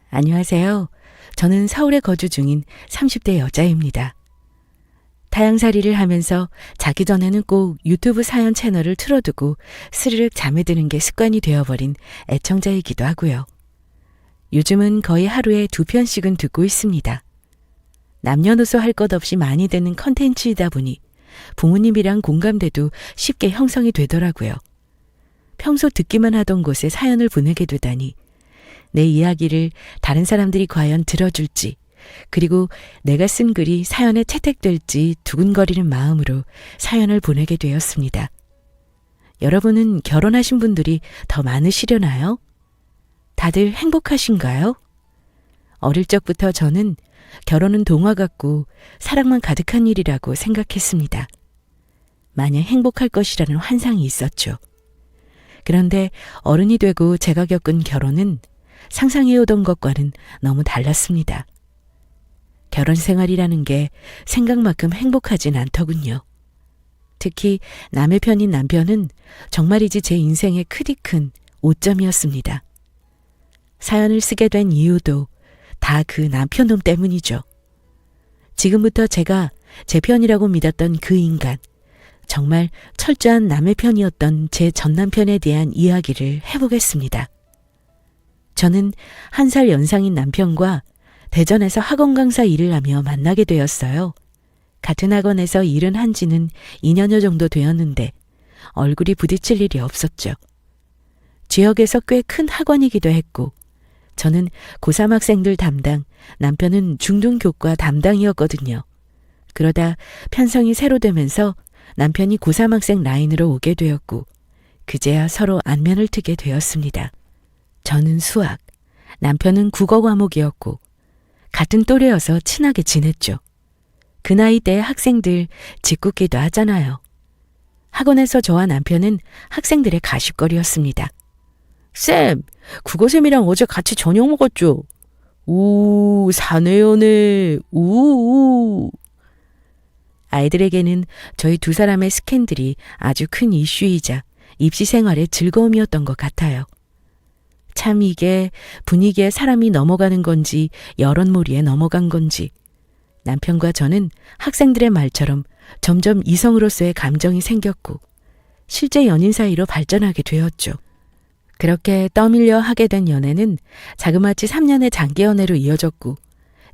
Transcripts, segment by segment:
안녕하세요. 저는 서울에 거주 중인 30대 여자입니다. 타향살이를 하면서 자기 전에는 꼭 유튜브 사연 채널을 틀어두고 스르륵 잠에 드는 게 습관이 되어버린 애청자이기도 하고요. 요즘은 거의 하루에 2편씩은 듣고 있습니다. 남녀노소 할 것 없이 많이 듣는 컨텐츠이다 보니 부모님이랑 공감대도 쉽게 형성이 되더라고요. 평소 듣기만 하던 곳에 사연을 보내게 되다니 내 이야기를 다른 사람들이 과연 들어줄지, 그리고 내가 쓴 글이 사연에 채택될지 두근거리는 마음으로 사연을 보내게 되었습니다. 여러분은 결혼하신 분들이 더 많으시려나요? 다들 행복하신가요? 어릴 적부터 저는 결혼은 동화 같고 사랑만 가득한 일이라고 생각했습니다. 마냥 행복할 것이라는 환상이 있었죠. 그런데 어른이 되고 제가 겪은 결혼은 상상해오던 것과는 너무 달랐습니다. 결혼 생활이라는 게 생각만큼 행복하진 않더군요. 특히 남의 편인 남편은 정말이지 제 인생의 크디 큰 오점이었습니다. 사연을 쓰게 된 이유도 다 그 남편놈 때문이죠. 지금부터 제가 제 편이라고 믿었던 그 인간, 정말 철저한 남의 편이었던 제 전남편에 대한 이야기를 해보겠습니다. 저는 1살 연상인 남편과 대전에서 학원 강사 일을 하며 만나게 되었어요. 같은 학원에서 일은 한 지는 2년여 정도 되었는데 얼굴이 부딪힐 일이 없었죠. 지역에서 꽤 큰 학원이기도 했고 저는 고3 학생들 담당, 남편은 중등교과 담당이었거든요. 그러다 편성이 새로 되면서 남편이 고3 학생 라인으로 오게 되었고 그제야 서로 안면을 트게 되었습니다. 저는 수학, 남편은 국어 과목이었고 같은 또래여서 친하게 지냈죠. 그 나이대의 학생들 짓궂기도 하잖아요. 학원에서 저와 남편은 학생들의 가십거리였습니다. 쌤, 국어쌤이랑 어제 같이 저녁 먹었죠? 우, 사내연애, 우우. 아이들에게는 저희 두 사람의 스캔들이 아주 큰 이슈이자 입시 생활의 즐거움이었던 것 같아요. 참 이게 분위기에 사람이 넘어가는 건지 여론몰이에 넘어간 건지 남편과 저는 학생들의 말처럼 점점 이성으로서의 감정이 생겼고 실제 연인 사이로 발전하게 되었죠. 그렇게 떠밀려 하게 된 연애는 자그마치 3년의 장기 연애로 이어졌고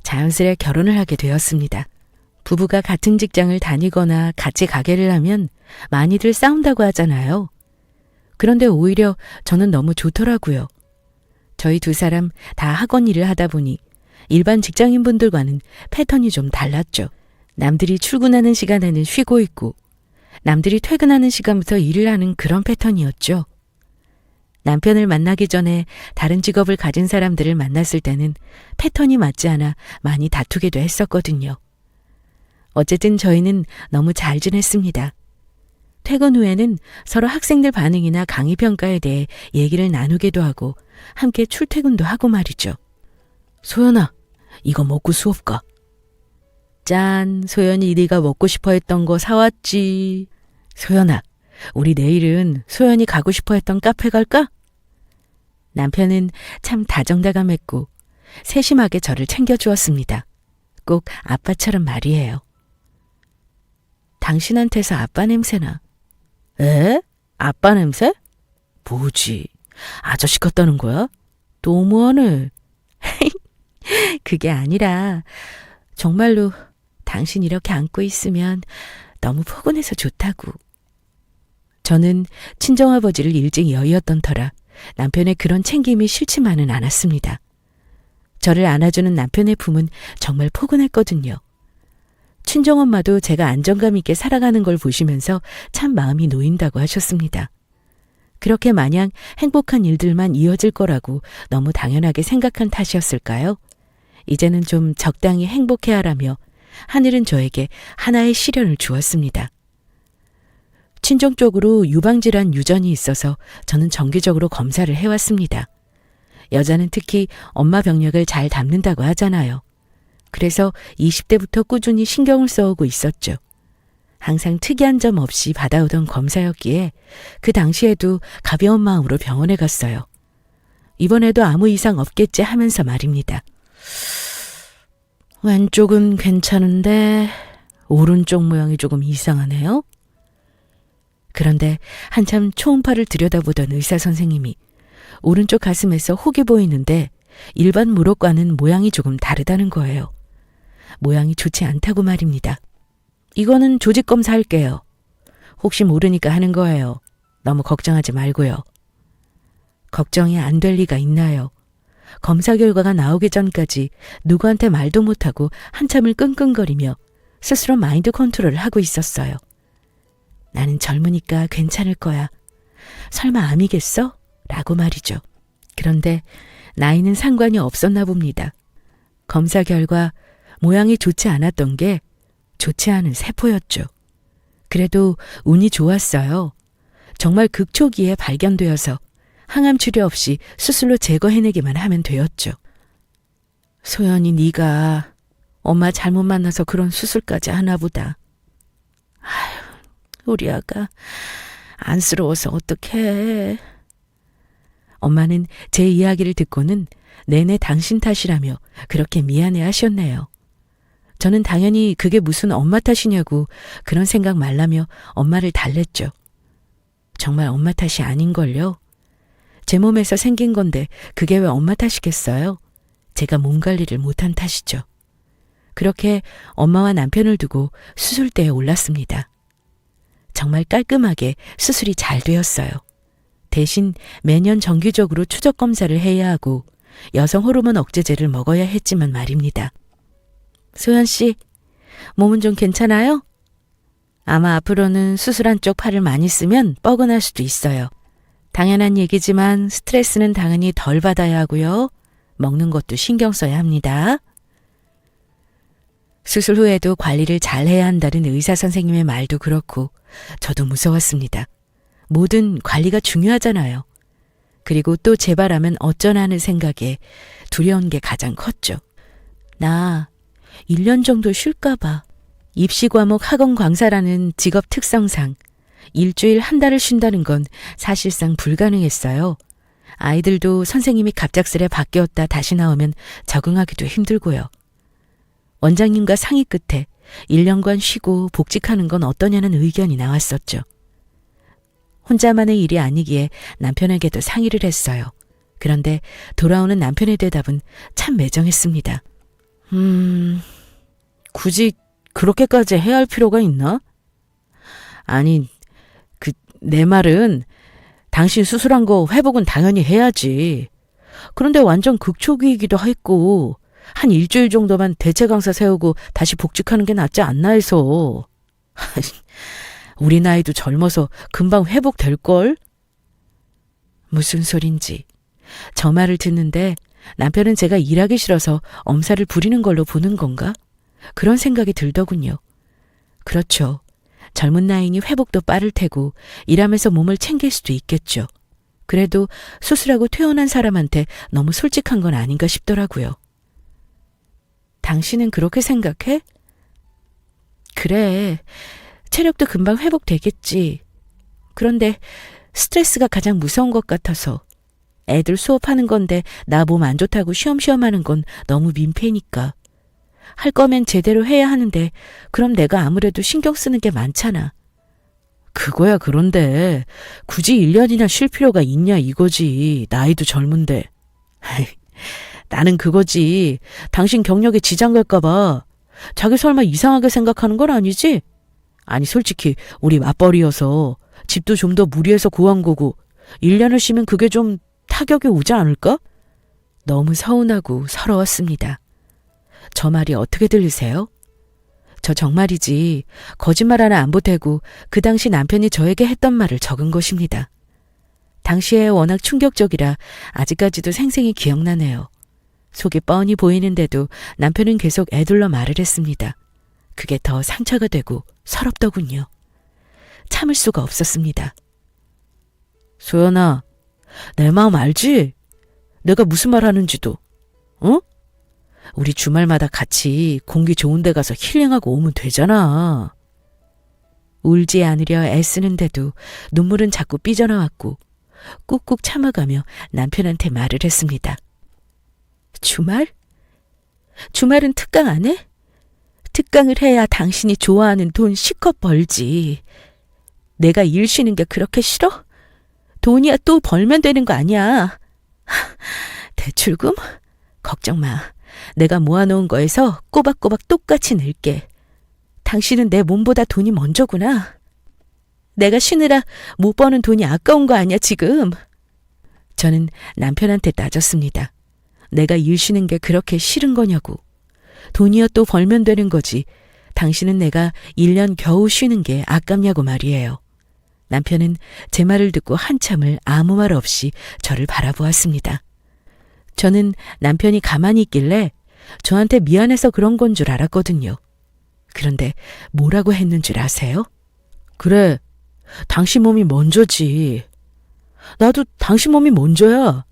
자연스레 결혼을 하게 되었습니다. 부부가 같은 직장을 다니거나 같이 가게를 하면 많이들 싸운다고 하잖아요. 그런데 오히려 저는 너무 좋더라고요. 저희 두 사람 다 학원 일을 하다 보니 일반 직장인분들과는 패턴이 좀 달랐죠. 남들이 출근하는 시간에는 쉬고 있고 남들이 퇴근하는 시간부터 일을 하는 그런 패턴이었죠. 남편을 만나기 전에 다른 직업을 가진 사람들을 만났을 때는 패턴이 맞지 않아 많이 다투기도 했었거든요. 어쨌든 저희는 너무 잘 지냈습니다. 퇴근 후에는 서로 학생들 반응이나 강의 평가에 대해 얘기를 나누기도 하고 함께 출퇴근도 하고 말이죠. 소연아, 이거 먹고 수업 가. 짠, 소연이 네가 먹고 싶어 했던 거 사왔지. 소연아, 우리 내일은 소연이 가고 싶어 했던 카페 갈까? 남편은 참 다정다감했고 세심하게 저를 챙겨주었습니다. 꼭 아빠처럼 말이에요. 당신한테서 아빠 냄새나. 에? 아빠 냄새? 뭐지? 아저씨 같다는 거야? 너무하네. 그게 아니라 정말로 당신 이렇게 안고 있으면 너무 포근해서 좋다고. 저는 친정아버지를 일찍 여의었던 터라 남편의 그런 챙김이 싫지만은 않았습니다. 저를 안아주는 남편의 품은 정말 포근했거든요. 친정엄마도 제가 안정감 있게 살아가는 걸 보시면서 참 마음이 놓인다고 하셨습니다. 그렇게 마냥 행복한 일들만 이어질 거라고 너무 당연하게 생각한 탓이었을까요? 이제는 좀 적당히 행복해하라며 하늘은 저에게 하나의 시련을 주었습니다. 친정 쪽으로 유방질환 유전이 있어서 저는 정기적으로 검사를 해왔습니다. 여자는 특히 엄마 병력을 잘 담는다고 하잖아요. 그래서 20대부터 꾸준히 신경을 써오고 있었죠. 항상 특이한 점 없이 받아오던 검사였기에 그 당시에도 가벼운 마음으로 병원에 갔어요. 이번에도 아무 이상 없겠지 하면서 말입니다. 왼쪽은 괜찮은데 오른쪽 모양이 조금 이상하네요. 그런데 한참 초음파를 들여다보던 의사 선생님이 오른쪽 가슴에서 혹이 보이는데 일반 무릎과는 모양이 조금 다르다는 거예요. 모양이 좋지 않다고 말입니다. 이거는 조직 검사할게요. 혹시 모르니까 하는 거예요. 너무 걱정하지 말고요. 걱정이 안 될 리가 있나요? 검사 결과가 나오기 전까지 누구한테 말도 못하고 한참을 끙끙거리며 스스로 마인드 컨트롤을 하고 있었어요. 나는 젊으니까 괜찮을 거야. 설마 암이겠어? 라고 말이죠. 그런데 나이는 상관이 없었나 봅니다. 검사 결과 모양이 좋지 않았던 게 좋지 않은 세포였죠. 그래도 운이 좋았어요. 정말 극초기에 발견되어서 항암 치료 없이 수술로 제거해내기만 하면 되었죠. 소연이 네가 엄마 잘못 만나서 그런 수술까지 하나 보다. 아휴, 우리 아가 안쓰러워서 어떡해. 엄마는 제 이야기를 듣고는 내내 당신 탓이라며 그렇게 미안해 하셨네요. 저는 당연히 그게 무슨 엄마 탓이냐고 그런 생각 말라며 엄마를 달랬죠. 정말 엄마 탓이 아닌걸요. 제 몸에서 생긴 건데 그게 왜 엄마 탓이겠어요? 제가 몸 관리를 못한 탓이죠. 그렇게 엄마와 남편을 두고 수술대에 올랐습니다. 정말 깔끔하게 수술이 잘 되었어요. 대신 매년 정기적으로 추적 검사를 해야 하고 여성 호르몬 억제제를 먹어야 했지만 말입니다. 소연 씨, 몸은 좀 괜찮아요? 아마 앞으로는 수술한 쪽 팔을 많이 쓰면 뻐근할 수도 있어요. 당연한 얘기지만 스트레스는 당연히 덜 받아야 하고요. 먹는 것도 신경 써야 합니다. 수술 후에도 관리를 잘 해야 한다는 의사 선생님의 말도 그렇고 저도 무서웠습니다. 뭐든 관리가 중요하잖아요. 그리고 또 재발하면 어쩌나 하는 생각에 두려운 게 가장 컸죠. 나 1년 정도 쉴까 봐. 입시 과목 학원 강사라는 직업 특성상 일주일 한 달을 쉰다는 건 사실상 불가능했어요. 아이들도 선생님이 갑작스레 바뀌었다 다시 나오면 적응하기도 힘들고요. 원장님과 상의 끝에 1년간 쉬고 복직하는 건 어떠냐는 의견이 나왔었죠. 혼자만의 일이 아니기에 남편에게도 상의를 했어요. 그런데 돌아오는 남편의 대답은 참 매정했습니다. 굳이 그렇게까지 해야 할 필요가 있나? 아니, 내 말은 당신 수술한 거 회복은 당연히 해야지. 그런데 완전 극초기이기도 했고 한 일주일 정도만 대체 강사 세우고 다시 복직하는 게 낫지 않나 해서. 우리 나이도 젊어서 금방 회복될걸? 무슨 소린지. 저 말을 듣는데 남편은 제가 일하기 싫어서 엄살을 부리는 걸로 보는 건가? 그런 생각이 들더군요. 그렇죠. 젊은 나이니 회복도 빠를 테고 일하면서 몸을 챙길 수도 있겠죠. 그래도 수술하고 퇴원한 사람한테 너무 솔직한 건 아닌가 싶더라고요. 당신은 그렇게 생각해? 그래. 체력도 금방 회복되겠지. 그런데 스트레스가 가장 무서운 것 같아서. 애들 수업하는 건데 나 몸 안 좋다고 쉬엄쉬엄 하는 건 너무 민폐니까. 할 거면 제대로 해야 하는데 그럼 내가 아무래도 신경 쓰는 게 많잖아. 그거야 그런데 굳이 1년이나 쉴 필요가 있냐 이거지. 나이도 젊은데. 나는 그거지. 당신 경력에 지장 갈까 봐. 자기 설마 이상하게 생각하는 건 아니지? 아니 솔직히 우리 맞벌이여서 집도 좀 더 무리해서 구한 거고 1년을 쉬면 그게 좀 타격이 오지 않을까? 너무 서운하고 서러웠습니다. 저 말이 어떻게 들리세요? 저 정말이지 거짓말 하나 안 보태고 그 당시 남편이 저에게 했던 말을 적은 것입니다. 당시에 워낙 충격적이라 아직까지도 생생히 기억나네요. 속이 뻔히 보이는데도 남편은 계속 애둘러 말을 했습니다. 그게 더 상처가 되고 서럽더군요. 참을 수가 없었습니다. 소연아, 내 마음 알지? 내가 무슨 말 하는지도. 어? 우리 주말마다 같이 공기 좋은 데 가서 힐링하고 오면 되잖아. 울지 않으려 애쓰는데도 눈물은 자꾸 삐져나왔고 꾹꾹 참아가며 남편한테 말을 했습니다. 주말? 주말은 특강 안 해? 특강을 해야 당신이 좋아하는 돈 실컷 벌지. 내가 일 쉬는 게 그렇게 싫어? 돈이야 또 벌면 되는 거 아니야. 대출금? 걱정 마. 내가 모아놓은 거에서 꼬박꼬박 똑같이 낼게. 당신은 내 몸보다 돈이 먼저구나. 내가 쉬느라 못 버는 돈이 아까운 거 아니야 지금. 저는 남편한테 따졌습니다. 내가 일 쉬는 게 그렇게 싫은 거냐고. 돈이야 또 벌면 되는 거지. 당신은 내가 1년 겨우 쉬는 게 아깝냐고 말이에요. 남편은 제 말을 듣고 한참을 아무 말 없이 저를 바라보았습니다. 저는 남편이 가만히 있길래 저한테 미안해서 그런 건 줄 알았거든요. 그런데 뭐라고 했는 줄 아세요? 그래, 당신 몸이 먼저지. 나도 당신 몸이 먼저야.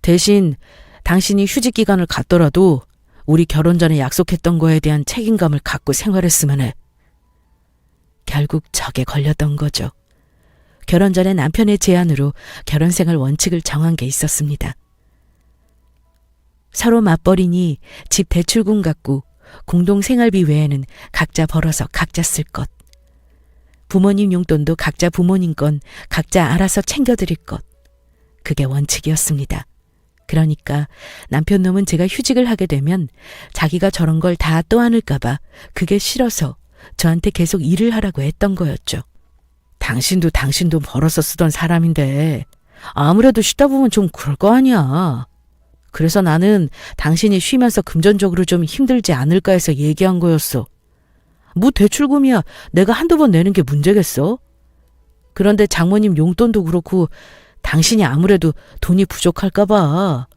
대신 당신이 휴직 기간을 갖더라도 우리 결혼 전에 약속했던 거에 대한 책임감을 갖고 생활했으면 해. 결국 적에 걸렸던 거죠. 결혼 전에 남편의 제안으로 결혼생활 원칙을 정한 게 있었습니다. 서로 맞벌이니 집 대출금 갖고 공동생활비 외에는 각자 벌어서 각자 쓸 것. 부모님 용돈도 각자 부모님 건 각자 알아서 챙겨드릴 것. 그게 원칙이었습니다. 그러니까 남편 놈은 제가 휴직을 하게 되면 자기가 저런 걸 다 떠안을까 봐 그게 싫어서 저한테 계속 일을 하라고 했던 거였죠. 당신도 당신 돈 벌어서 쓰던 사람인데 아무래도 쉬다 보면 좀 그럴 거 아니야. 그래서 나는 당신이 쉬면서 금전적으로 좀 힘들지 않을까 해서 얘기한 거였어. 뭐 대출금이야 내가 한두 번 내는 게 문제겠어? 그런데 장모님 용돈도 그렇고 당신이 아무래도 돈이 부족할까 봐.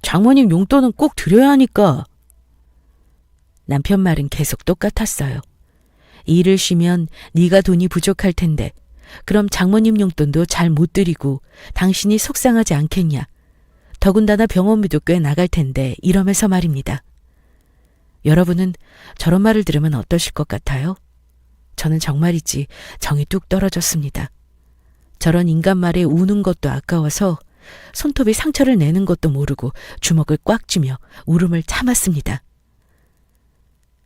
장모님 용돈은 꼭 드려야 하니까. 남편 말은 계속 똑같았어요. 일을 쉬면 네가 돈이 부족할 텐데 그럼 장모님 용돈도 잘 못 드리고 당신이 속상하지 않겠냐. 더군다나 병원비도 꽤 나갈 텐데 이러면서 말입니다. 여러분은 저런 말을 들으면 어떠실 것 같아요? 저는 정말이지 정이 뚝 떨어졌습니다. 저런 인간 말에 우는 것도 아까워서 손톱이 상처를 내는 것도 모르고 주먹을 꽉 쥐며 울음을 참았습니다.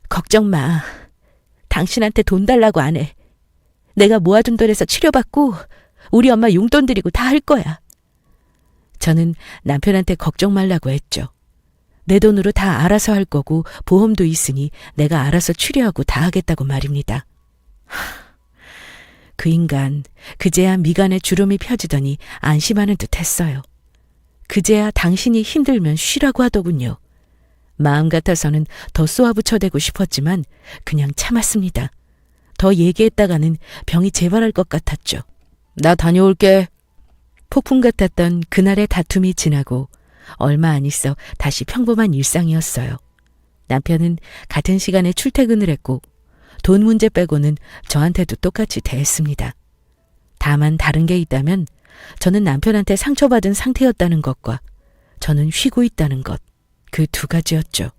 걱정 마. 당신한테 돈 달라고 안 해. 내가 모아둔 돈에서 치료받고 우리 엄마 용돈 드리고 다 할 거야. 저는 남편한테 걱정 말라고 했죠. 내 돈으로 다 알아서 할 거고 보험도 있으니 내가 알아서 치료하고 다 하겠다고 말입니다. 그 인간 그제야 미간에 주름이 펴지더니 안심하는 듯 했어요. 그제야 당신이 힘들면 쉬라고 하더군요. 마음 같아서는 더 쏘아붙여대고 싶었지만 그냥 참았습니다. 더 얘기했다가는 병이 재발할 것 같았죠. 나 다녀올게. 폭풍 같았던 그날의 다툼이 지나고 얼마 안 있어 다시 평범한 일상이었어요. 남편은 같은 시간에 출퇴근을 했고 돈 문제 빼고는 저한테도 똑같이 대했습니다. 다만 다른 게 있다면 저는 남편한테 상처받은 상태였다는 것과 저는 쉬고 있다는 것, 그 두 가지였죠.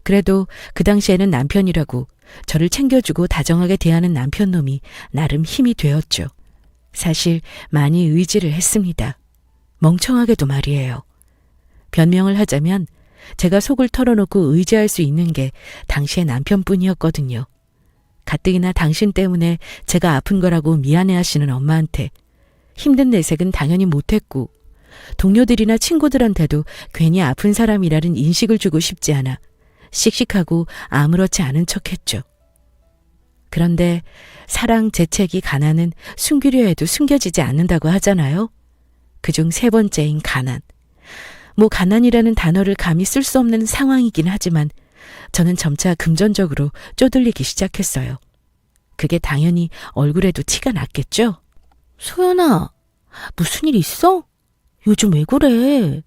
그래도 그 당시에는 남편이라고 저를 챙겨주고 다정하게 대하는 남편 놈이 나름 힘이 되었죠. 사실 많이 의지를 했습니다. 멍청하게도 말이에요. 변명을 하자면 제가 속을 털어놓고 의지할 수 있는 게 당시의 남편뿐이었거든요. 가뜩이나 당신 때문에 제가 아픈 거라고 미안해하시는 엄마한테 힘든 내색은 당연히 못했고 동료들이나 친구들한테도 괜히 아픈 사람이라는 인식을 주고 싶지 않아 씩씩하고 아무렇지 않은 척했죠. 그런데 사랑, 재채기, 가난은 숨기려 해도 숨겨지지 않는다고 하잖아요. 그중 세 번째인 가난. 뭐 가난이라는 단어를 감히 쓸 수 없는 상황이긴 하지만 저는 점차 금전적으로 쪼들리기 시작했어요. 그게 당연히 얼굴에도 티가 났겠죠? 소연아, 무슨 일 있어? 요즘 왜 그래?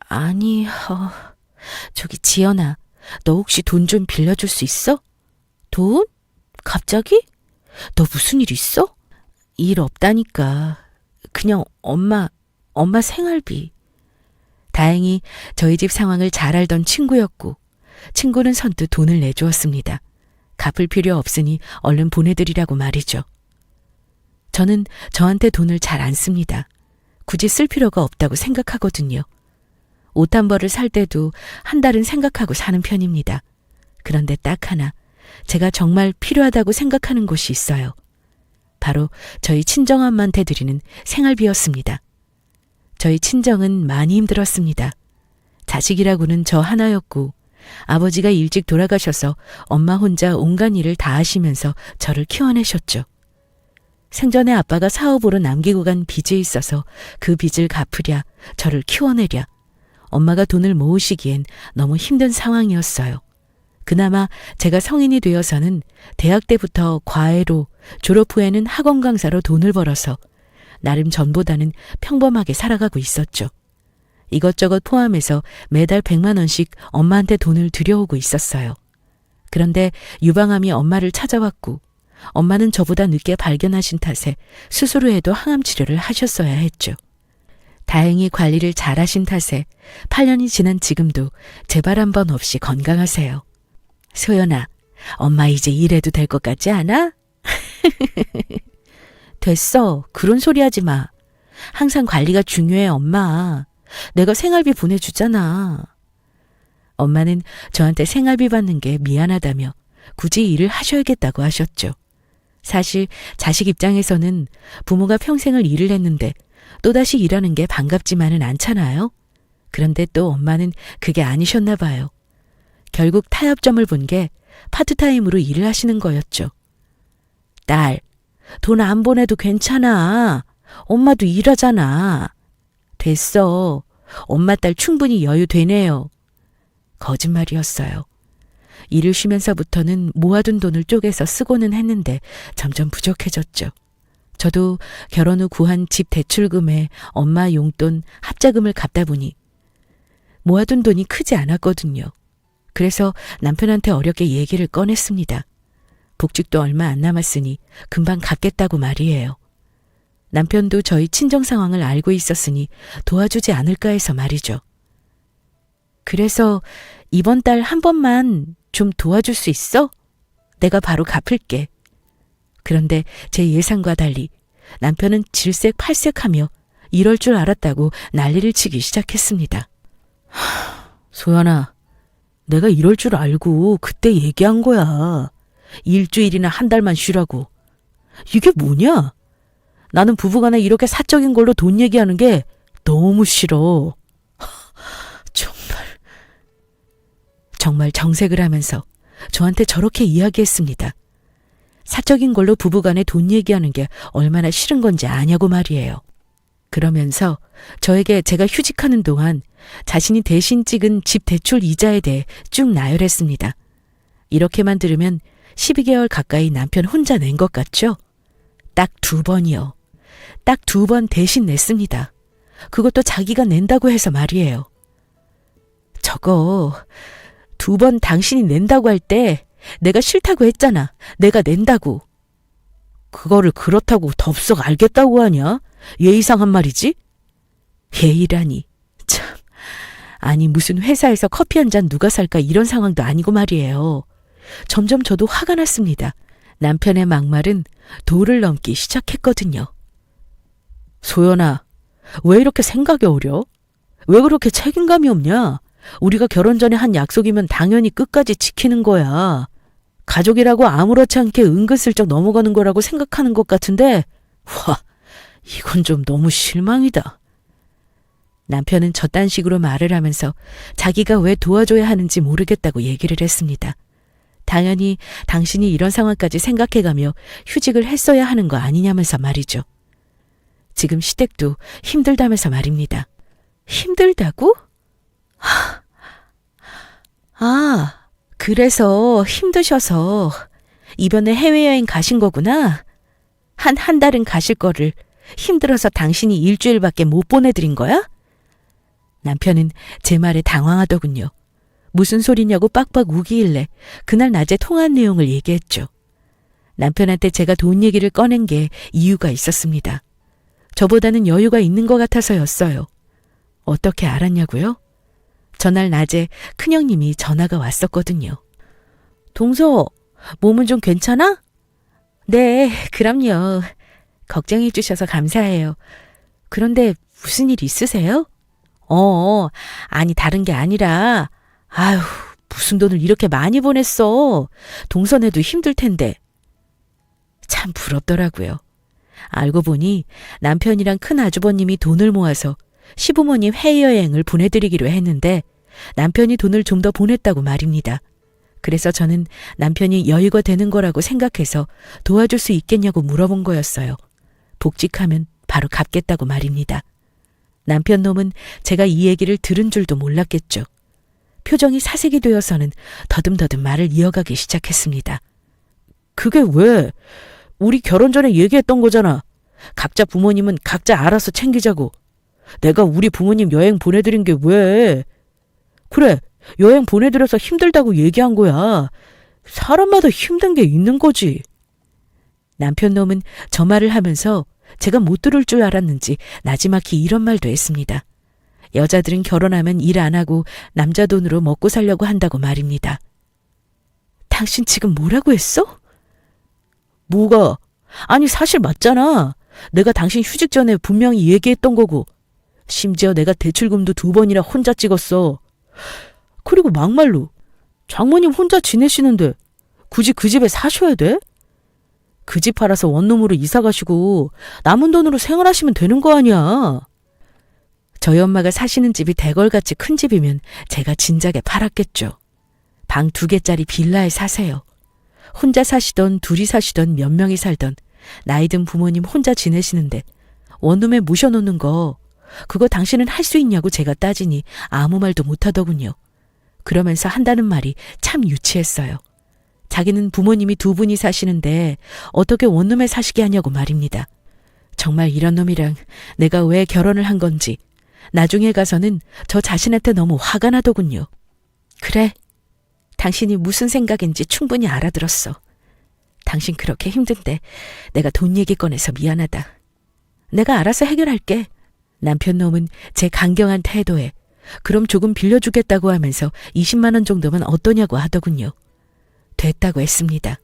아니, 저기 지연아, 너 혹시 돈 좀 빌려줄 수 있어? 돈? 갑자기? 너 무슨 일 있어? 일 없다니까. 그냥 엄마 생활비. 다행히 저희 집 상황을 잘 알던 친구였고 친구는 선뜻 돈을 내주었습니다. 갚을 필요 없으니 얼른 보내드리라고 말이죠. 저는 저한테 돈을 잘 안 씁니다. 굳이 쓸 필요가 없다고 생각하거든요. 옷 한 벌을 살 때도 한 달은 생각하고 사는 편입니다. 그런데 딱 하나 제가 정말 필요하다고 생각하는 곳이 있어요. 바로 저희 친정엄마한테 드리는 생활비였습니다. 저희 친정은 많이 힘들었습니다. 자식이라고는 저 하나였고 아버지가 일찍 돌아가셔서 엄마 혼자 온갖 일을 다 하시면서 저를 키워내셨죠. 생전에 아빠가 사업으로 남기고 간 빚이 있어서 그 빚을 갚으랴 저를 키워내랴 엄마가 돈을 모으시기엔 너무 힘든 상황이었어요. 그나마 제가 성인이 되어서는 대학 때부터 과외로 졸업 후에는 학원 강사로 돈을 벌어서 나름 전보다는 평범하게 살아가고 있었죠. 이것저것 포함해서 매달 100만 원씩 엄마한테 돈을 들여오고 있었어요. 그런데 유방암이 엄마를 찾아왔고 엄마는 저보다 늦게 발견하신 탓에 수술을 해도 항암 치료를 하셨어야 했죠. 다행히 관리를 잘하신 탓에 8년이 지난 지금도 재발 한 번 없이 건강하세요. 소연아, 엄마 이제 일해도 될 것 같지 않아? 됐어. 그런 소리 하지 마. 항상 관리가 중요해, 엄마. 내가 생활비 보내주잖아. 엄마는 저한테 생활비 받는 게 미안하다며 굳이 일을 하셔야겠다고 하셨죠. 사실 자식 입장에서는 부모가 평생을 일을 했는데 또다시 일하는 게 반갑지만은 않잖아요. 그런데 또 엄마는 그게 아니셨나 봐요. 결국 타협점을 본 게 파트타임으로 일을 하시는 거였죠. 딸, 돈 안 보내도 괜찮아. 엄마도 일하잖아. 됐어. 엄마 딸 충분히 여유 되네요. 거짓말이었어요. 일을 쉬면서부터는 모아둔 돈을 쪼개서 쓰고는 했는데 점점 부족해졌죠. 저도 결혼 후 구한 집 대출금에 엄마 용돈 합자금을 갚다 보니 모아둔 돈이 크지 않았거든요. 그래서 남편한테 어렵게 얘기를 꺼냈습니다. 복직도 얼마 안 남았으니 금방 갚겠다고 말이에요. 남편도 저희 친정 상황을 알고 있었으니 도와주지 않을까 해서 말이죠. 그래서 이번 달 한 번만 좀 도와줄 수 있어? 내가 바로 갚을게. 그런데 제 예상과 달리 남편은 질색팔색하며 이럴 줄 알았다고 난리를 치기 시작했습니다. 소연아, 내가 이럴 줄 알고 그때 얘기한 거야. 일주일이나 한 달만 쉬라고. 이게 뭐냐? 나는 부부간에 이렇게 사적인 걸로 돈 얘기하는 게 너무 싫어. 정말 정색을 하면서 저한테 저렇게 이야기했습니다. 사적인 걸로 부부간에 돈 얘기하는 게 얼마나 싫은 건지 아냐고 말이에요. 그러면서 저에게 제가 휴직하는 동안 자신이 대신 찍은 집 대출 이자에 대해 쭉 나열했습니다. 이렇게만 들으면 12개월 가까이 남편 혼자 낸 것 같죠? 딱 2번이요. 딱 2번 대신 냈습니다. 그것도 자기가 낸다고 해서 말이에요. 저거 2번 당신이 낸다고 할 때 내가 싫다고 했잖아. 내가 낸다고. 그거를 그렇다고 덥석 알겠다고 하냐? 예의상한 말이지? 예의라니. 참. 아니 무슨 회사에서 커피 한 잔 누가 살까 이런 상황도 아니고 말이에요. 점점 저도 화가 났습니다. 남편의 막말은 도를 넘기 시작했거든요. 소연아, 왜 이렇게 생각이 어려? 왜 그렇게 책임감이 없냐? 우리가 결혼 전에 한 약속이면 당연히 끝까지 지키는 거야. 가족이라고 아무렇지 않게 은근슬쩍 넘어가는 거라고 생각하는 것 같은데, 와, 이건 좀 너무 실망이다. 남편은 저딴 식으로 말을 하면서 자기가 왜 도와줘야 하는지 모르겠다고 얘기를 했습니다. 당연히 당신이 이런 상황까지 생각해가며 휴직을 했어야 하는 거 아니냐면서 말이죠. 지금 시댁도 힘들다면서 말입니다. 힘들다고? 아, 그래서 힘드셔서 이번에 해외여행 가신 거구나. 한 달은 가실 거를 힘들어서 당신이 일주일밖에 못 보내드린 거야? 남편은 제 말에 당황하더군요. 무슨 소리냐고 빡빡 우기길래 그날 낮에 통화한 내용을 얘기했죠. 남편한테 제가 돈 얘기를 꺼낸 게 이유가 있었습니다. 저보다는 여유가 있는 것 같아서였어요. 어떻게 알았냐고요? 전날 낮에 큰형님이 전화가 왔었거든요. 동서, 몸은 좀 괜찮아? 네, 그럼요. 걱정해 주셔서 감사해요. 그런데 무슨 일 있으세요? 아니 다른 게 아니라 아휴 무슨 돈을 이렇게 많이 보냈어. 동선에도 힘들 텐데. 참 부럽더라고요. 알고 보니 남편이랑 큰 아주버님이 돈을 모아서 시부모님 해외여행을 보내드리기로 했는데 남편이 돈을 좀 더 보냈다고 말입니다. 그래서 저는 남편이 여유가 되는 거라고 생각해서 도와줄 수 있겠냐고 물어본 거였어요. 복직하면 바로 갚겠다고 말입니다. 남편 놈은 제가 이 얘기를 들은 줄도 몰랐겠죠. 표정이 사색이 되어서는 더듬더듬 말을 이어가기 시작했습니다. 그게 왜? 우리 결혼 전에 얘기했던 거잖아. 각자 부모님은 각자 알아서 챙기자고. 내가 우리 부모님 여행 보내드린 게 왜? 그래, 여행 보내드려서 힘들다고 얘기한 거야. 사람마다 힘든 게 있는 거지. 남편 놈은 저 말을 하면서 제가 못 들을 줄 알았는지 나지막히 이런 말도 했습니다. 여자들은 결혼하면 일 안 하고 남자 돈으로 먹고 살려고 한다고 말입니다. 당신 지금 뭐라고 했어? 뭐가? 아니 사실 맞잖아. 내가 당신 휴직 전에 분명히 얘기했던 거고. 심지어 내가 대출금도 2번이나 혼자 찍었어. 그리고 막말로 장모님 혼자 지내시는데 굳이 그 집에 사셔야 돼? 그 집 팔아서 원룸으로 이사 가시고 남은 돈으로 생활하시면 되는 거 아니야. 저희 엄마가 사시는 집이 대궐같이 큰 집이면 제가 진작에 팔았겠죠. 방 2개짜리 빌라에 사세요. 혼자 사시던 둘이 사시던 몇 명이 살던 나이 든 부모님 혼자 지내시는데 원룸에 모셔놓는 거 그거 당신은 할 수 있냐고 제가 따지니 아무 말도 못하더군요. 그러면서 한다는 말이 참 유치했어요. 자기는 부모님이 2분이 사시는데 어떻게 원룸에 사시게 하냐고 말입니다. 정말 이런 놈이랑 내가 왜 결혼을 한 건지 나중에 가서는 저 자신한테 너무 화가 나더군요. 그래, 당신이 무슨 생각인지 충분히 알아들었어. 당신 그렇게 힘든데 내가 돈 얘기 꺼내서 미안하다. 내가 알아서 해결할게. 남편 놈은 제 강경한 태도에 그럼 조금 빌려주겠다고 하면서 20만 원 정도면 어떠냐고 하더군요. 됐다고 했습니다.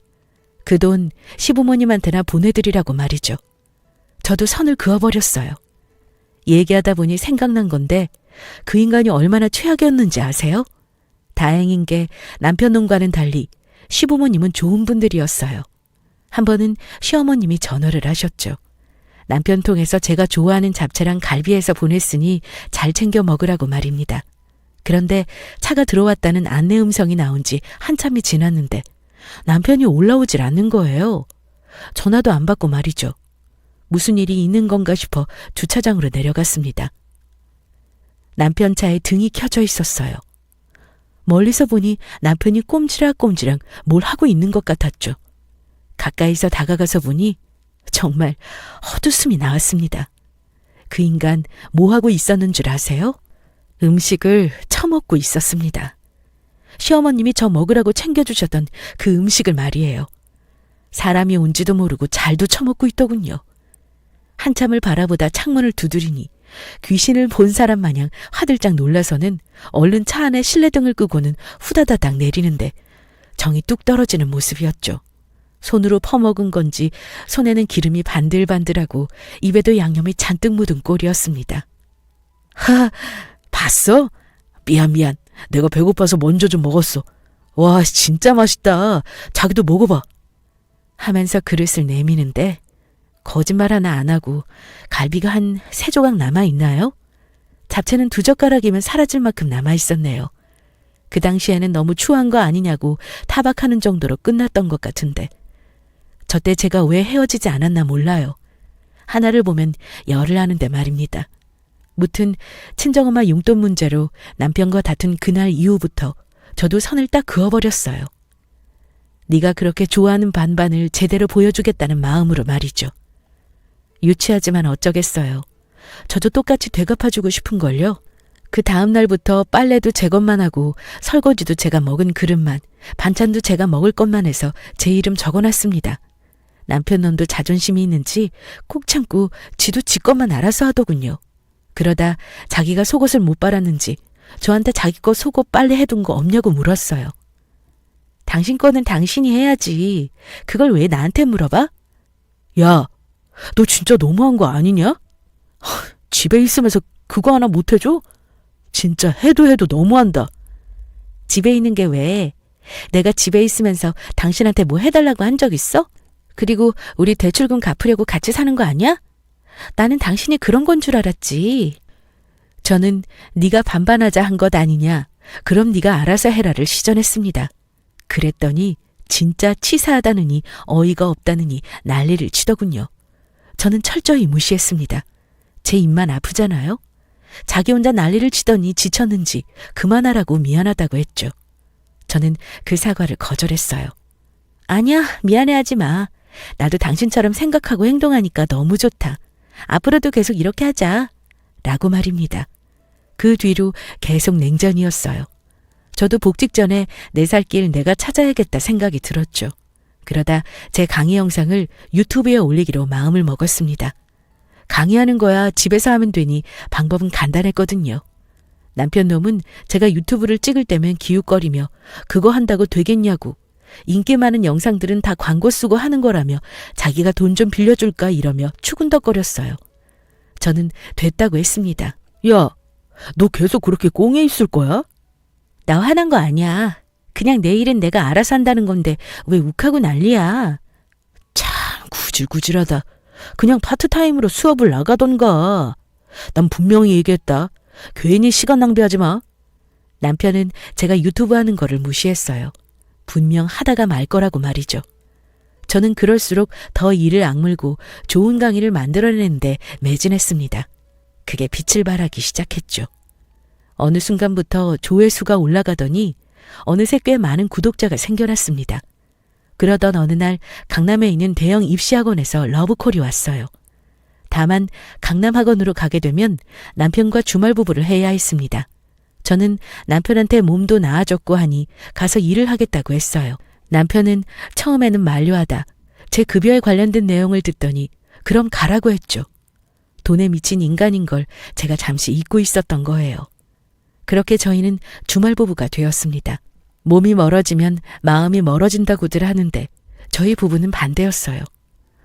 그 돈 시부모님한테나 보내드리라고 말이죠. 저도 선을 그어버렸어요. 얘기하다 보니 생각난 건데 그 인간이 얼마나 최악이었는지 아세요? 다행인 게 남편 놈과는 달리 시부모님은 좋은 분들이었어요. 한 번은 시어머님이 전화를 하셨죠. 남편 통해서 제가 좋아하는 잡채랑 갈비해서 보냈으니 잘 챙겨 먹으라고 말입니다. 그런데 차가 들어왔다는 안내 음성이 나온 지 한참이 지났는데 남편이 올라오질 않는 거예요. 전화도 안 받고 말이죠. 무슨 일이 있는 건가 싶어 주차장으로 내려갔습니다. 남편 차에 등이 켜져 있었어요. 멀리서 보니 남편이 꼼지락꼼지락 뭘 하고 있는 것 같았죠. 가까이서 다가가서 보니 정말 헛웃음이 나왔습니다. 그 인간 뭐 하고 있었는 줄 아세요? 음식을 처먹고 있었습니다. 시어머님이 저 먹으라고 챙겨주셨던 그 음식을 말이에요. 사람이 온지도 모르고 잘도 처먹고 있더군요. 한참을 바라보다 창문을 두드리니 귀신을 본 사람 마냥 화들짝 놀라서는 얼른 차 안에 실내등을 끄고는 후다다닥 내리는데 정이 뚝 떨어지는 모습이었죠. 손으로 퍼먹은 건지 손에는 기름이 반들반들하고 입에도 양념이 잔뜩 묻은 꼴이었습니다. 하, 봤어? 미안. 내가 배고파서 먼저 좀 먹었어. 와, 진짜 맛있다. 자기도 먹어봐. 하면서 그릇을 내미는데 거짓말 하나 안 하고 갈비가 한 3조각 남아있나요? 잡채는 2젓가락이면 사라질 만큼 남아있었네요. 그 당시에는 너무 추한 거 아니냐고 타박하는 정도로 끝났던 것 같은데 저때 제가 왜 헤어지지 않았나 몰라요. 하나를 보면 열을 하는데 말입니다. 무튼 친정엄마 용돈 문제로 남편과 다툰 그날 이후부터 저도 선을 딱 그어버렸어요. 네가 그렇게 좋아하는 반반을 제대로 보여주겠다는 마음으로 말이죠. 유치하지만 어쩌겠어요. 저도 똑같이 되갚아주고 싶은걸요. 그 다음 날부터 빨래도 제 것만 하고 설거지도 제가 먹은 그릇만, 반찬도 제가 먹을 것만 해서 제 이름 적어놨습니다. 남편 놈도 자존심이 있는지 꼭 참고 지도 지 것만 알아서 하더군요. 그러다 자기가 속옷을 못 빨았는지 저한테 자기 거 속옷 빨래 해둔 거 없냐고 물었어요. 당신 거는 당신이 해야지. 그걸 왜 나한테 물어봐? 야, 너 진짜 너무한 거 아니냐? 집에 있으면서 그거 하나 못 해줘? 진짜 해도 너무한다. 집에 있는 게 왜? 내가 집에 있으면서 당신한테 뭐 해달라고 한 적 있어? 그리고 우리 대출금 갚으려고 같이 사는 거 아니야? 나는 당신이 그런 건 줄 알았지. 저는 네가 반반하자 한 것 아니냐. 그럼 네가 알아서 해라를 시전했습니다. 그랬더니 진짜 치사하다느니 어이가 없다느니 난리를 치더군요. 저는 철저히 무시했습니다. 제 입만 아프잖아요. 자기 혼자 난리를 치더니 지쳤는지 그만하라고 미안하다고 했죠. 저는 그 사과를 거절했어요. 아니야, 미안해하지 마. 나도 당신처럼 생각하고 행동하니까 너무 좋다. 앞으로도 계속 이렇게 하자. 라고 말입니다. 그 뒤로 계속 냉전이었어요. 저도 복직 전에 내 살 길 내가 찾아야겠다 생각이 들었죠. 그러다 제 강의 영상을 유튜브에 올리기로 마음을 먹었습니다. 강의하는 거야 집에서 하면 되니 방법은 간단했거든요. 남편 놈은 제가 유튜브를 찍을 때면 기웃거리며 그거 한다고 되겠냐고, 인기 많은 영상들은 다 광고 쓰고 하는 거라며 자기가 돈 좀 빌려줄까 이러며 추근덕거렸어요. 저는 됐다고 했습니다. 야, 너 계속 그렇게 꽁에 있을 거야? 나 화난 거 아니야. 그냥 내 일은 내가 알아서 한다는 건데 왜 욱하고 난리야. 참 구질구질하다. 그냥 파트타임으로 수업을 나가던가. 난 분명히 얘기했다. 괜히 시간 낭비하지 마. 남편은 제가 유튜브 하는 거를 무시했어요. 분명 하다가 말 거라고 말이죠. 저는 그럴수록 더 이를 악물고 좋은 강의를 만들어내는데 매진했습니다. 그게 빛을 발하기 시작했죠. 어느 순간부터 조회수가 올라가더니 어느새 꽤 많은 구독자가 생겨났습니다. 그러던 어느 날 강남에 있는 대형 입시학원에서 러브콜이 왔어요. 다만 강남학원으로 가게 되면 남편과 주말 부부를 해야 했습니다. 저는 남편한테 몸도 나아졌고 하니 가서 일을 하겠다고 했어요. 남편은 처음에는 만류하다 제 급여에 관련된 내용을 듣더니 그럼 가라고 했죠. 돈에 미친 인간인 걸 제가 잠시 잊고 있었던 거예요. 그렇게 저희는 주말 부부가 되었습니다. 몸이 멀어지면 마음이 멀어진다고들 하는데 저희 부부는 반대였어요.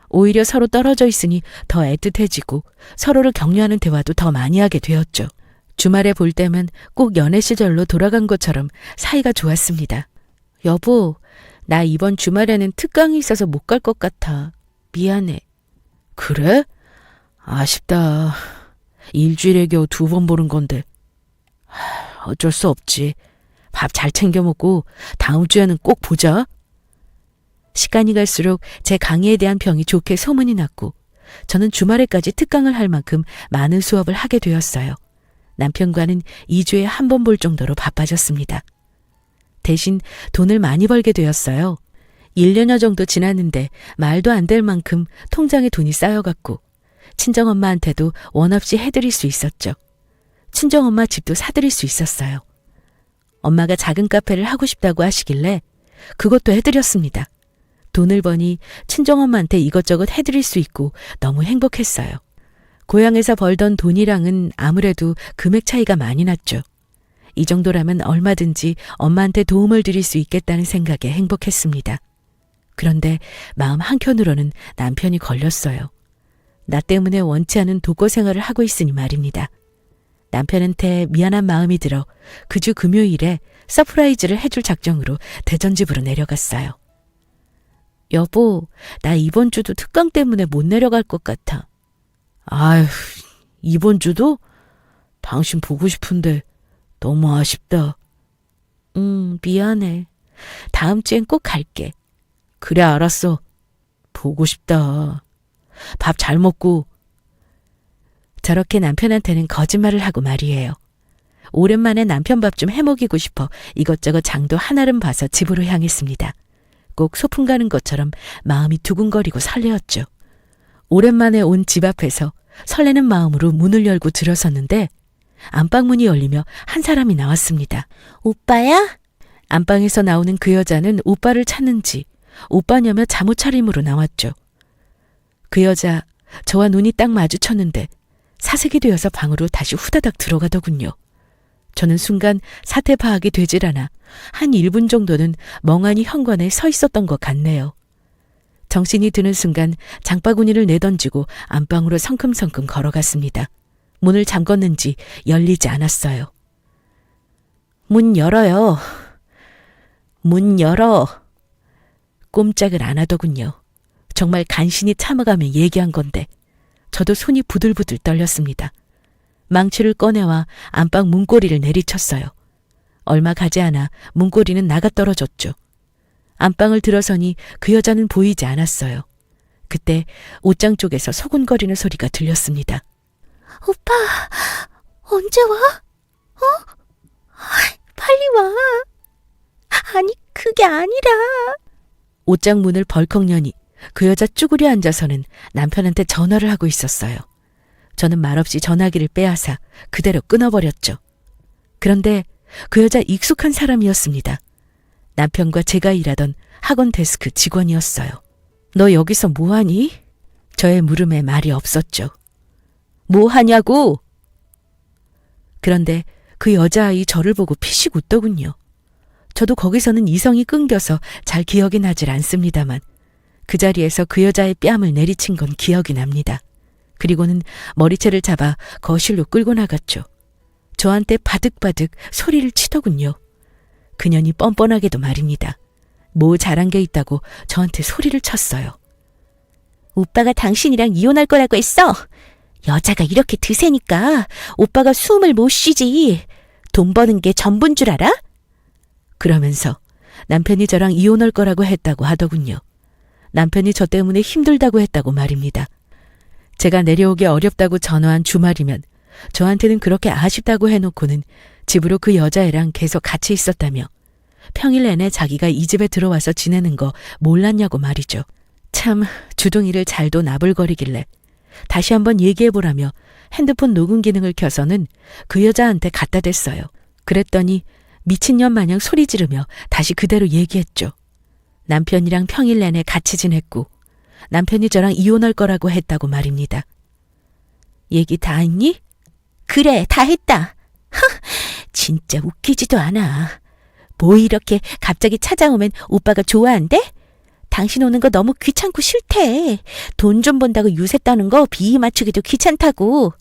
오히려 서로 떨어져 있으니 더 애틋해지고 서로를 격려하는 대화도 더 많이 하게 되었죠. 주말에 볼 때면 꼭 연애 시절로 돌아간 것처럼 사이가 좋았습니다. 여보, 나 이번 주말에는 특강이 있어서 못 갈 것 같아. 미안해. 그래? 아쉽다. 일주일에 겨우 2번 보는 건데. 어쩔 수 없지. 밥 잘 챙겨 먹고 다음 주에는 꼭 보자. 시간이 갈수록 제 강의에 대한 평이 좋게 소문이 났고 저는 주말에까지 특강을 할 만큼 많은 수업을 하게 되었어요. 남편과는 2주에 한 번 볼 정도로 바빠졌습니다. 대신 돈을 많이 벌게 되었어요. 1년여 정도 지났는데 말도 안 될 만큼 통장에 돈이 쌓여갔고 친정엄마한테도 원 없이 해드릴 수 있었죠. 친정엄마 집도 사드릴 수 있었어요. 엄마가 작은 카페를 하고 싶다고 하시길래 그것도 해드렸습니다. 돈을 버니 친정엄마한테 이것저것 해드릴 수 있고 너무 행복했어요. 고향에서 벌던 돈이랑은 아무래도 금액 차이가 많이 났죠. 이 정도라면 얼마든지 엄마한테 도움을 드릴 수 있겠다는 생각에 행복했습니다. 그런데 마음 한켠으로는 남편이 걸렸어요. 나 때문에 원치 않은 독거 생활을 하고 있으니 말입니다. 남편한테 미안한 마음이 들어 그 주 금요일에 서프라이즈를 해줄 작정으로 대전집으로 내려갔어요. 여보, 나 이번 주도 특강 때문에 못 내려갈 것 같아. 아휴, 이번 주도? 당신 보고 싶은데 너무 아쉽다. 미안해. 다음 주엔 꼭 갈게. 그래, 알았어. 보고 싶다. 밥 잘 먹고. 저렇게 남편한테는 거짓말을 하고 말이에요. 오랜만에 남편 밥 좀 해먹이고 싶어 이것저것 장도 한아름 봐서 집으로 향했습니다. 꼭 소풍 가는 것처럼 마음이 두근거리고 설레었죠. 오랜만에 온 집 앞에서 설레는 마음으로 문을 열고 들어섰는데 안방문이 열리며 한 사람이 나왔습니다. 오빠야? 안방에서 나오는 그 여자는 오빠를 찾는지 오빠냐며 잠옷 차림으로 나왔죠. 그 여자 저와 눈이 딱 마주쳤는데 사색이 되어서 방으로 다시 후다닥 들어가더군요. 저는 순간 사태 파악이 되질 않아 한 1분 정도는 멍하니 현관에 서 있었던 것 같네요. 정신이 드는 순간 장바구니를 내던지고 안방으로 성큼성큼 걸어갔습니다. 문을 잠궜는지 열리지 않았어요. 문 열어요. 문 열어. 꼼짝을 안 하더군요. 정말 간신히 참아가며 얘기한 건데 저도 손이 부들부들 떨렸습니다. 망치를 꺼내와 안방 문고리를 내리쳤어요. 얼마 가지 않아 문고리는 나가 떨어졌죠. 안방을 들어서니 그 여자는 보이지 않았어요. 그때 옷장 쪽에서 소곤거리는 소리가 들렸습니다. 오빠, 언제 와? 빨리 와. 아니, 그게 아니라. 옷장 문을 벌컥 여니 그 여자 쭈그려 앉아서는 남편한테 전화를 하고 있었어요. 저는 말없이 전화기를 빼앗아 그대로 끊어버렸죠. 그런데 그 여자 익숙한 사람이었습니다. 남편과 제가 일하던 학원 데스크 직원이었어요. 너 여기서 뭐하니? 저의 물음에 말이 없었죠. 뭐하냐고? 그런데 그 여자아이 저를 보고 피식 웃더군요. 저도 거기서는 이성이 끊겨서 잘 기억이 나질 않습니다만 그 자리에서 그 여자의 뺨을 내리친 건 기억이 납니다. 그리고는 머리채를 잡아 거실로 끌고 나갔죠. 저한테 바득바득 소리를 치더군요. 그년이 뻔뻔하게도 말입니다. 뭐 잘한 게 있다고 저한테 소리를 쳤어요. 오빠가 당신이랑 이혼할 거라고 했어. 여자가 이렇게 드세니까 오빠가 숨을 못 쉬지. 돈 버는 게 전부인 줄 알아? 그러면서 남편이 저랑 이혼할 거라고 했다고 하더군요. 남편이 저 때문에 힘들다고 했다고 말입니다. 제가 내려오기 어렵다고 전화한 주말이면 저한테는 그렇게 아쉽다고 해놓고는 집으로 그 여자애랑 계속 같이 있었다며 평일 내내 자기가 이 집에 들어와서 지내는 거 몰랐냐고 말이죠. 참 주둥이를 잘도 나불거리길래 다시 한번 얘기해보라며 핸드폰 녹음 기능을 켜서는 그 여자한테 갖다 댔어요. 그랬더니 미친년 마냥 소리 지르며 다시 그대로 얘기했죠. 남편이랑 평일 내내 같이 지냈고 남편이 저랑 이혼할 거라고 했다고 말입니다. 얘기 다 했니? 그래, 다 했다. 진짜 웃기지도 않아. 뭐 이렇게 갑자기 찾아오면 오빠가 좋아한대? 당신 오는 거 너무 귀찮고 싫대. 돈 좀 번다고 유세 떠는 거 비위 맞추기도 귀찮다고.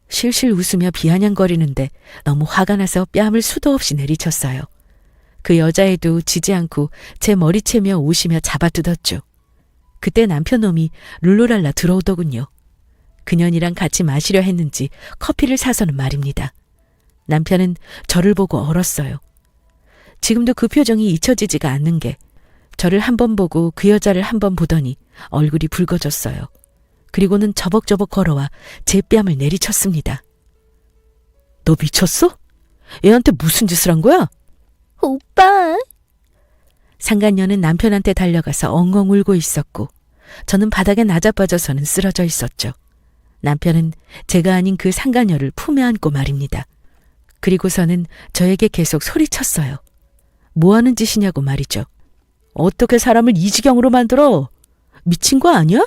실실 웃으며 비아냥거리는데 너무 화가 나서 뺨을 수도 없이 내리쳤어요. 그 여자애도 지지 않고 제 머리채며 오시며 잡아뜯었죠. 그때 남편놈이 룰루랄라 들어오더군요. 그년이랑 같이 마시려 했는지 커피를 사서는 말입니다. 남편은 저를 보고 얼었어요. 지금도 그 표정이 잊혀지지가 않는 게 저를 한 번 보고 그 여자를 한 번 보더니 얼굴이 붉어졌어요. 그리고는 저벅저벅 걸어와 제 뺨을 내리쳤습니다. 너 미쳤어? 얘한테 무슨 짓을 한 거야? 오빠. 상간녀는 남편한테 달려가서 엉엉 울고 있었고 저는 바닥에 나자빠져서는 쓰러져 있었죠. 남편은 제가 아닌 그 상간녀를 품에 안고 말입니다. 그리고서는 저에게 계속 소리쳤어요. 뭐하는 짓이냐고 말이죠. 어떻게 사람을 이 지경으로 만들어? 미친 거 아니야?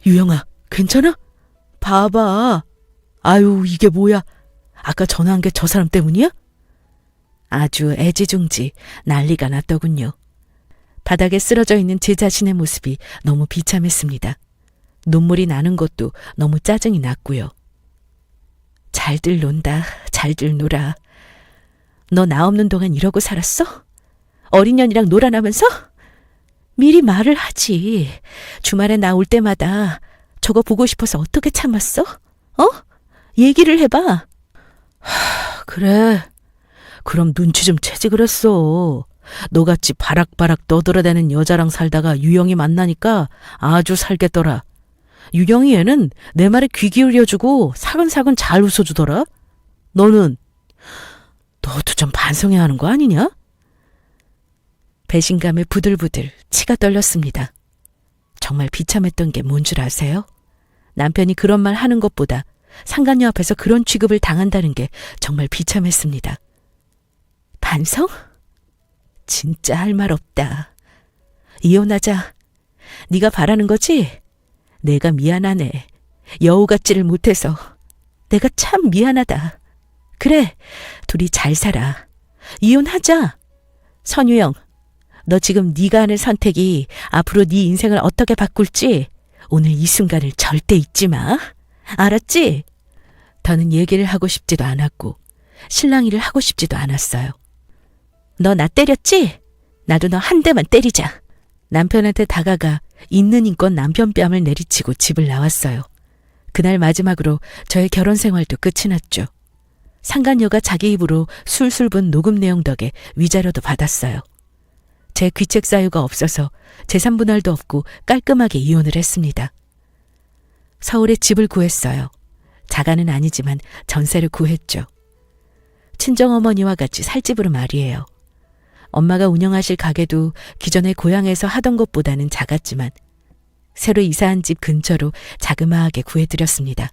유영아, 괜찮아? 봐봐. 아유, 이게 뭐야? 아까 전화한 게 저 사람 때문이야? 아주 애지중지 난리가 났더군요. 바닥에 쓰러져 있는 제 자신의 모습이 너무 비참했습니다. 눈물이 나는 것도 너무 짜증이 났고요. 잘들 논다, 잘들 놀아. 너 나 없는 동안 이러고 살았어? 어린 년이랑 놀아나면서? 미리 말을 하지. 주말에 나 올 때마다 저거 보고 싶어서 어떻게 참았어? 얘기를 해봐. 그래. 그럼 눈치 좀 채지 그랬어. 너같이 바락바락 떠들어대는 여자랑 살다가 유영이 만나니까 아주 살겠더라. 유영이 얘는 내 말에 귀 기울여주고 사근사근 잘 웃어주더라. 너는? 너도 좀 반성해야 하는 거 아니냐? 배신감에 부들부들 치가 떨렸습니다. 정말 비참했던 게 뭔 줄 아세요? 남편이 그런 말 하는 것보다 상간녀 앞에서 그런 취급을 당한다는 게 정말 비참했습니다. 반성? 진짜 할 말 없다. 이혼하자. 네가 바라는 거지? 내가 미안하네. 여우 같지를 못해서. 내가 참 미안하다. 그래, 둘이 잘 살아. 이혼하자. 선유영, 너 지금 네가 하는 선택이 앞으로 네 인생을 어떻게 바꿀지 오늘 이 순간을 절대 잊지 마. 알았지? 더는 얘기를 하고 싶지도 않았고 실랑이를 하고 싶지도 않았어요. 너 나 때렸지? 나도 너 한 대만 때리자. 남편한테 다가가 있는 힘껏 남편 뺨을 내리치고 집을 나왔어요. 그날 마지막으로 저의 결혼 생활도 끝이 났죠. 상간녀가 자기 입으로 술술 분 녹음 내용 덕에 위자료도 받았어요. 제 귀책 사유가 없어서 재산 분할도 없고 깔끔하게 이혼을 했습니다. 서울에 집을 구했어요. 자가는 아니지만 전세를 구했죠. 친정어머니와 같이 살 집으로 말이에요. 엄마가 운영하실 가게도 기존에 고향에서 하던 것보다는 작았지만 새로 이사한 집 근처로 자그마하게 구해드렸습니다.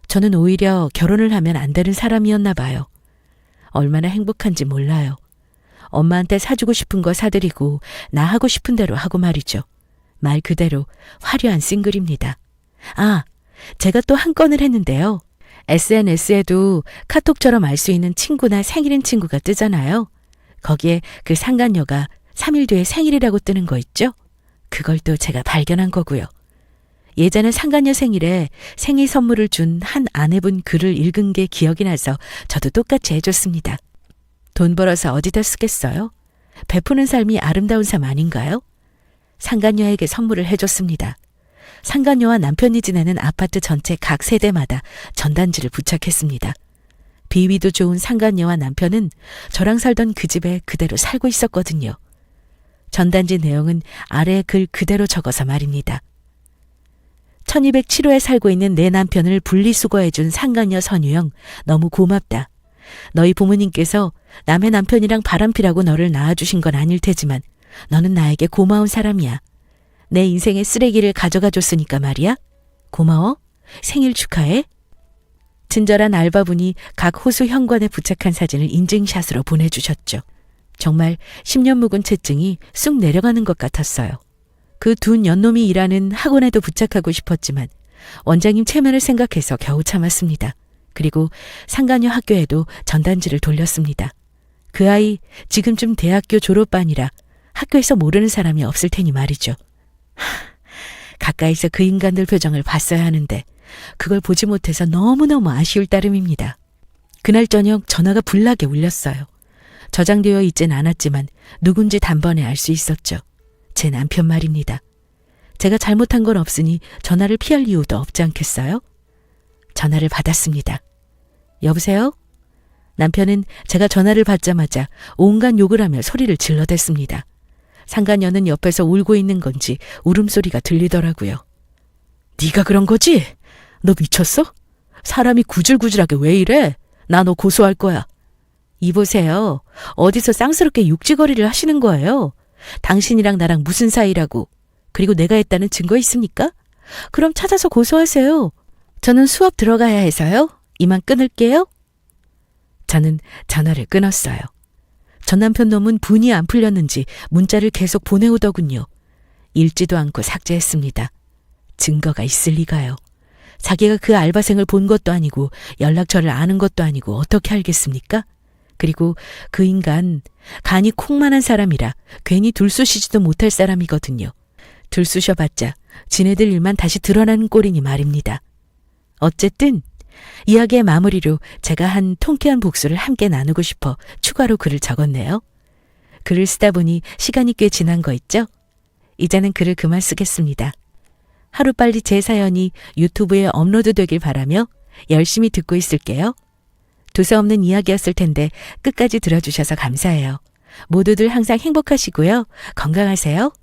저는 오히려 결혼을 하면 안 되는 사람이었나 봐요. 얼마나 행복한지 몰라요. 엄마한테 사주고 싶은 거 사드리고 나 하고 싶은 대로 하고 말이죠. 말 그대로 화려한 싱글입니다. 아, 제가 또 한 건을 했는데요. SNS에도 카톡처럼 알 수 있는 친구나 생일인 친구가 뜨잖아요. 거기에 그 상간녀가 3일 뒤에 생일이라고 뜨는 거 있죠? 그걸 또 제가 발견한 거고요. 예전에 상간녀 생일에 생일 선물을 준 한 아내분 글을 읽은 게 기억이 나서 저도 똑같이 해줬습니다. 돈 벌어서 어디다 쓰겠어요? 베푸는 삶이 아름다운 삶 아닌가요? 상간녀에게 선물을 해줬습니다. 상간녀와 남편이 지내는 아파트 전체 각 세대마다 전단지를 부착했습니다. 비위도 좋은 상간녀와 남편은 저랑 살던 그 집에 그대로 살고 있었거든요. 전단지 내용은 아래 글 그대로 적어서 말입니다. 1207호에 살고 있는 내 남편을 분리수거해준 상간녀 선유영, 너무 고맙다. 너희 부모님께서 남의 남편이랑 바람피라고 너를 낳아주신 건 아닐 테지만 너는 나에게 고마운 사람이야. 내 인생의 쓰레기를 가져가 줬으니까 말이야. 고마워. 생일 축하해. 친절한 알바분이 각 호수 현관에 부착한 사진을 인증샷으로 보내주셨죠. 정말 10년 묵은 채증이 쑥 내려가는 것 같았어요. 그 두 년놈이 일하는 학원에도 부착하고 싶었지만 원장님 체면을 생각해서 겨우 참았습니다. 그리고 상간녀 학교에도 전단지를 돌렸습니다. 그 아이 지금쯤 대학교 졸업반이라 학교에서 모르는 사람이 없을 테니 말이죠. 가까이서 그 인간들 표정을 봤어야 하는데 그걸 보지 못해서 너무너무 아쉬울 따름입니다. 그날 저녁 전화가 불나게 울렸어요. 저장되어 있진 않았지만 누군지 단번에 알 수 있었죠. 제 남편 말입니다. 제가 잘못한 건 없으니 전화를 피할 이유도 없지 않겠어요? 전화를 받았습니다. 여보세요? 남편은 제가 전화를 받자마자 온갖 욕을 하며 소리를 질러댔습니다. 상간녀는 옆에서 울고 있는 건지 울음소리가 들리더라고요. 네가 그런 거지? 너 미쳤어? 사람이 구질구질하게 왜 이래? 나 너 고소할 거야. 이보세요. 어디서 쌍스럽게 육지거리를 하시는 거예요? 당신이랑 나랑 무슨 사이라고. 그리고 내가 했다는 증거 있습니까? 그럼 찾아서 고소하세요. 저는 수업 들어가야 해서요. 이만 끊을게요. 저는 전화를 끊었어요. 전 남편 놈은 분이 안 풀렸는지 문자를 계속 보내오더군요. 읽지도 않고 삭제했습니다. 증거가 있을 리가요. 자기가 그 알바생을 본 것도 아니고 연락처를 아는 것도 아니고 어떻게 알겠습니까? 그리고 그 인간 간이 콩만한 사람이라 괜히 들쑤시지도 못할 사람이거든요. 들쑤셔봤자 지네들 일만 다시 드러나는 꼴이니 말입니다. 어쨌든 이야기의 마무리로 제가 한 통쾌한 복수를 함께 나누고 싶어 추가로 글을 적었네요. 글을 쓰다 보니 시간이 꽤 지난 거 있죠? 이제는 글을 그만 쓰겠습니다. 하루빨리 제 사연이 유튜브에 업로드되길 바라며 열심히 듣고 있을게요. 두서없는 이야기였을 텐데 끝까지 들어주셔서 감사해요. 모두들 항상 행복하시고요. 건강하세요.